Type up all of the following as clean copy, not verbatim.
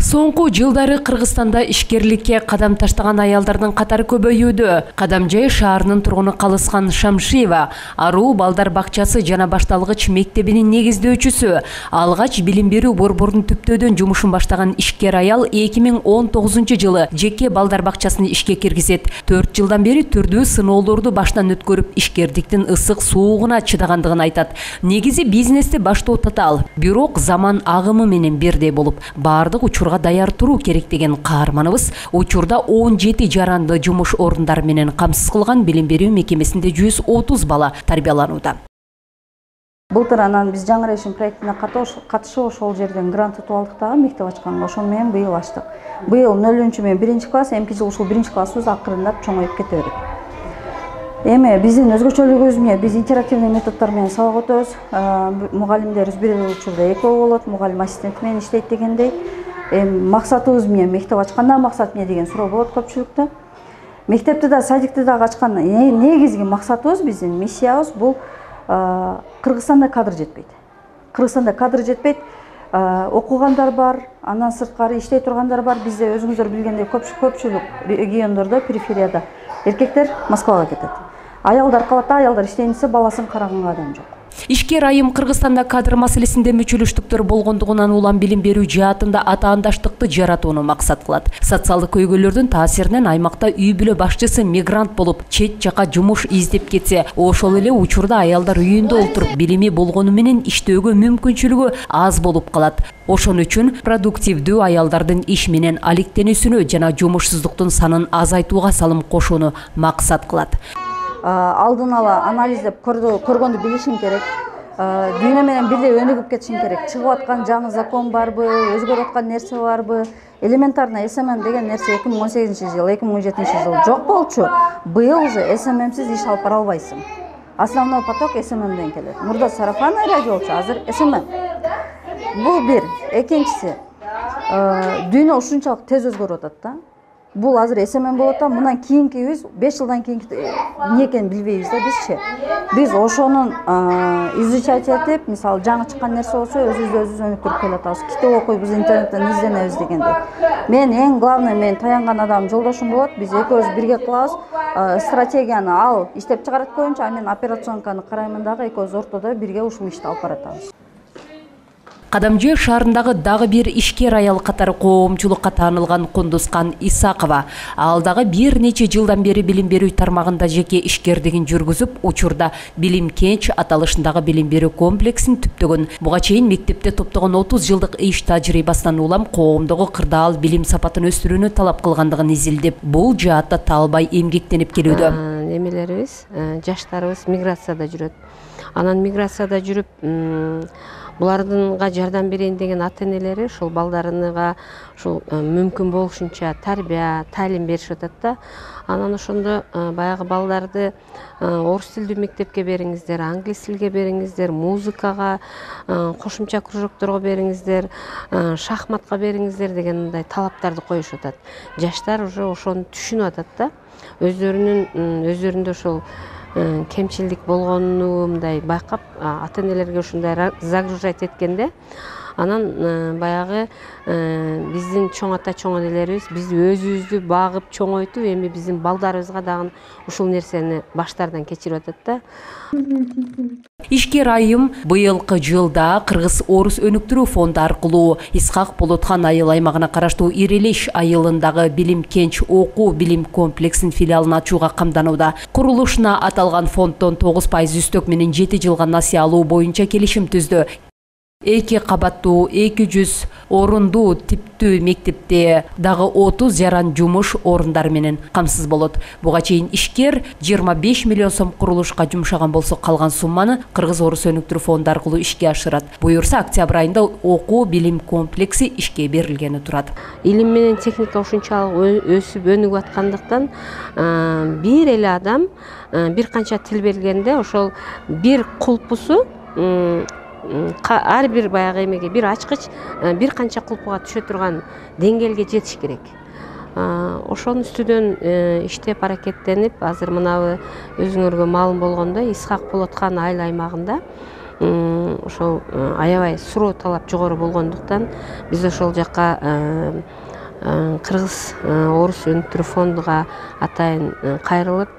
Соңку жылдары Кыргызстанда ишкерликке кадам таштаган аялдардын катары көбөйүүдө. Кадамжай шаарынын тургуну Калыскан Шамшиева аруу балдар бакчасы жана башталгыч мектебинин негиздөөчүсү. Алгач билим берүү борборун түптөөдөн жумушун баштаган ишкер аял 2019 жылы жеке балдар бакчасын ишке киргизет. 4 жылдан бери түрдүү сыноолорду баштан өткөрүп ишкердиктин ысык суугуна чыдагандыгын айтат. Негизи бизнести баштоо татаал, бирок заман агымы менен бирдей болуп, бардык учурга даяр туруу керек деген каарманыбыз учурда 17 жаранды жумуш орундары менен камсыз кылган билим берүү мекемесинде 130 бала тарбияланууда. Былтыр анан биз жаңы решим проектине катышып ошол жерден грант утуп алдык дагы мектеп ачканга, ошол менен быйыл ачтык. Быйыл 0 менен 1 класс, эмки жыл ушул 1 классыбыз акырындап чоңоюп кете берет. Эми биздин өзгөчөлүгүбүз эмне? Биз интерактивный методдор менен сабак өтөбүз. Мугалимдерибиз бир учурда экөө болот, мугалим ассистент менен иштейт дегендей. Максатыбыз эмне? Мектеп ачканда максат эмне деген суроо болот көпчүлүктө. Мектепти да, садикти да ачкан негизги максатыбыз, биздин миссиябыз бул Кыргызстанда кадр жетпейт. Кыргызстанда кадр жетпейт. Окугандар бар, андан сырткары иштей тургандар бар. Бизде өзүңүздөр билгендей көпчүлүк региондордо, периферияда эркектер Москвага кетет. Аялдар калат, аялдар иштейин десе баласын караганга адам жок. Ишкер айым Кыргызстанда кадр маселесинде мүчөлүштүктөр болгондугунан улам билим берүү жаатында атаандаштыкты жаратууну максат кылат. Социалдык көйгөйлөрдүн таасиринен аймакта үй бүлө башчысы мигрант болуп, чет жака жумуш издеп кетсе, ошол эле учурда аялдар үйүндө отуруп билими болгону менен иштөөгө мүмкүнчүлүгү аз болуп калат. Ошон үчүн продуктивдүү аялдардын иш менен алектенүүсүнө жана жумушсуздуктун санын азайтууга салым кошууну максат кылат. Алдын ала анализдеп көргөндү билишиң керек. Дүйнө менен бирдей өнүгүп кетишиң керек. Чыгып аткан жаңы закон барбы, өзгөрүп аткан нерсе барбы? Элементарно СММ деген нерсе 2018 жыл, 2017 жыл жок болчу. Быйыл уже СММсиз иш алып бара албайсың. Основной поток СММден келет. Мурда сарафанный радио болчу, азыр СММ. Бул бир. Экинчиси, дүйнө ушунчалык тез өзгөрүп атат да. Бул азыр СММ болот да, мындан кийинкибиз 5 жылдан кийинки эмне экенин билбейбиз да бизчи. Биз ошонун изучать этип, мисалы жаңы чыккан нерсе болсо өзүбүз өнүктүрүп келатабыз. Китеп окуйбуз, интернеттен изденебиз дегендей. Мен эң главный мен таянган адам жолдошум болот. Биз экөөбүз бирге кылабыз. Стратегияны ал иштеп чыгарат коюнча, а мен операционканы караймын дагы, экөөбүз ортодо бирге ушул ишти алып баратабыз. Кадамжай шаарындагы дагы бир ишкер аял катары коомчулукка таанылган Кундускан Исакова. Ал дагы бир нече жылдан бери билим берүү тармагында жеке ишкердигин жүргүзүп, учурда Билим Кенч аталышындагы билим берүү комплексин түптөгөн. Буга чейин мектепте топтогон 30 жылдык иш тажрыйбасынан улам коомдогу кырдаал билим сапатын өстүрүүнү талап кылгандыгын изилдеп, бул жаатта талбай эмгектенип келүүдө. Немелерибиз, жаштарыбыз миграцияда жүрөт. Анан миграцияда жүрүп, булардынга жардам берейин деген ата-энелери ушул балдарыныга ушул мүмкүн болушунча тарбия, талим беришип атат да. Анан ошондо баягы балдарды орус тилдүү мектепке бериңиздер, англис тилге бериңиздер, музыкага, кошумча кружокторго бериңиздер, шахматка бериңиздер деген мындай талаптарды коюшуп атат. Жаштар уже ошону түшүнүп атат да. Өздөрүндө ошол кемчилдик болгонуну мындай байкап, ата-энелерге ушундай загружать эткенде, анан баягы биздин чоң ата, чоң энелерибиз биз өзүбүздү багып чоңойтуп, эми биздин балдарыбызга дагы ушул нерсени баштардан кечирип атат да. Ишкер айым быйылкы жылда Кыргыз Орус өнүктүрүү фонду аркылуу Исхак Болотхан айыл аймагына караштуу Ирелеш айылындагы Билим Кенч окуу билим комплексин филиалын ачууга камданууда. Курулушуна аталган фонддон 9% үстөк менен 7 жылга насыя алуу боюнча келишим түздү. 2 кабаттуу 200 орундуу типтүү мектепте дагы 30 жаран жумуш орундары менен камсыз болот. Буга чейин ишкер 25 миллион сом курулушка жумшаган болсо, калган сумманы Кыргыз Орус өнүктүрүү фонду аркылуу ишке ашырат. Буюрса октябрь айында окуу билим комплекси ишке берилгени турат. Илим менен техника ушунчалык өсүп өнүгүп аткандыктан бир эле адам бир канча тил бергенде ошол бир кулпусу ар бир баягы эмеге бир ачкыч бир канча кулпуга түшө турган деңгээлге жетиш керек. Ошонун үстүнөн иштеп аракеттенип, азыр мынабы өзүңөргө маалым болгондой Исхак Болотхан айыл аймагында ошол аябай суроо талап жогору болгондуктан биз ошол жакка кыргыз орус өнүктүрүү фондуга атайын кайрылып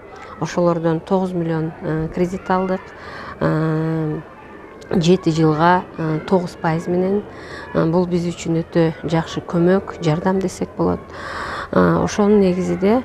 ошолордон 9 миллион кредит алдык. 7 жылга 9% менен. Бул биз үчүн өтө жакшы көмөк, жардам десек болот. Ошонун негизинде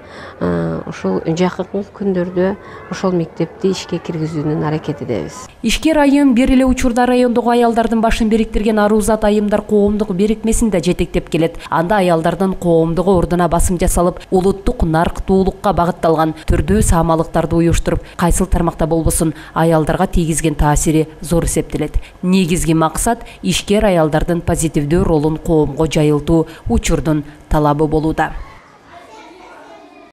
ошол жакынкы күндөрдө ошол мектепти ишке киргизүүнүн аракети дебиз. Ишкер айым бир эле учурда райондогу аялдардын башын бириктирген Арузат айымдар коомдук бирикмесин да жетектеп келет. Анда аялдардын коомдук ордуна басым жасалып, улуттук нарктуулукка багытталган түрдүү саамалыктарды уюштуруп, кайсыл тармакта болбосун аялдарга тийгизген таасири зор эсептелет. Негизги максат ишкер аялдардын позитивдүү ролун коомго жайылтуу учурдун талабы болууда.